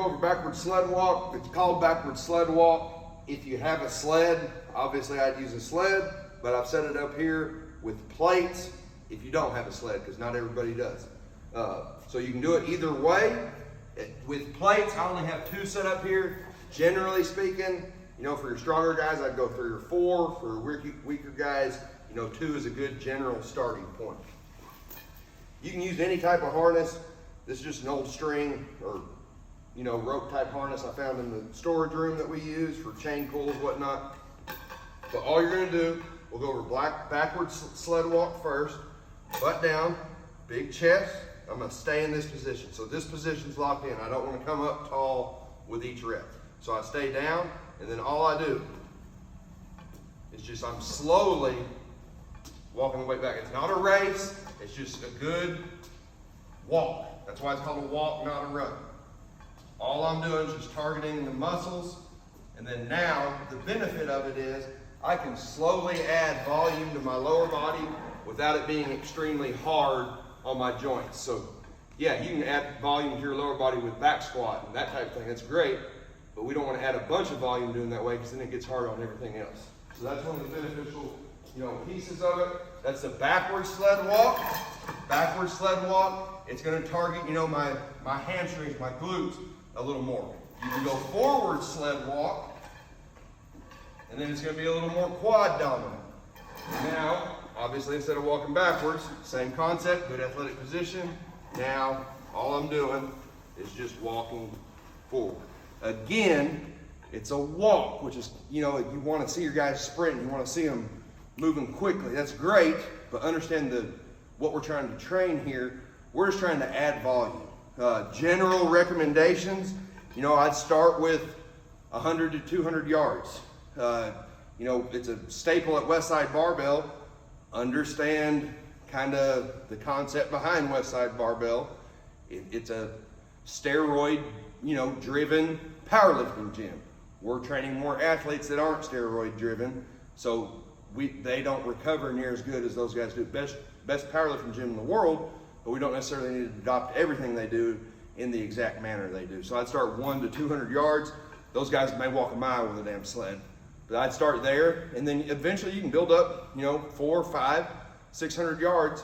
over backward sled walk. It's called backward sled walk. If you have a sled, obviously I'd use a sled, but I've set it up here with plates if you don't have a sled, because not everybody does. So you can do it either way. With plates, I only have 2 set up here. Generally speaking, you know, for your stronger guys, I'd go 3 or 4. For weaker guys, you know, 2 is a good general starting point. You can use any type of harness. This is just an old string or, you know, rope type harness I found in the storage room that we use for chain pulls, whatnot. But all you're gonna do, we'll go over backward sled walk first, butt down, big chest. I'm gonna stay in this position. So this position's locked in. I don't wanna come up tall with each rep. So I stay down, and then all I do is just, I'm slowly walking the way back. It's not a race, it's just a good walk. That's why it's called a walk, not a run. All I'm doing is just targeting the muscles, and then now the benefit of it is I can slowly add volume to my lower body without it being extremely hard on my joints. So yeah, you can add volume to your lower body with back squat and that type of thing. That's great, but we don't want to add a bunch of volume doing that way, because then it gets hard on everything else. So that's one of the beneficial, you know, pieces of it. That's the backward sled walk. Backward sled walk, it's going to target, you know, my hamstrings, my glutes a little more. You can go forward sled walk, and then it's going to be a little more quad dominant. Now, obviously, instead of walking backwards, same concept, good athletic position. Now, all I'm doing is just walking forward. Again, it's a walk, which is, you know, you want to see your guys sprinting, you want to see them moving quickly. That's great, but understand what we're trying to train here. We're just trying to add volume. General recommendations, you know, I'd start with 100 to 200 yards. You know, it's a staple at Westside Barbell. Understand kind of the concept behind Westside Barbell. It's a steroid, you know, driven powerlifting gym. We're training more athletes that aren't steroid driven, so they don't recover near as good as those guys do. Best powerlifting gym in the world, but we don't necessarily need to adopt everything they do in the exact manner they do. So I'd start 100 to 200 yards. Those guys may walk a mile with a damn sled. But I'd start there, and then eventually you can build up, you know, 400, 500, 600 yards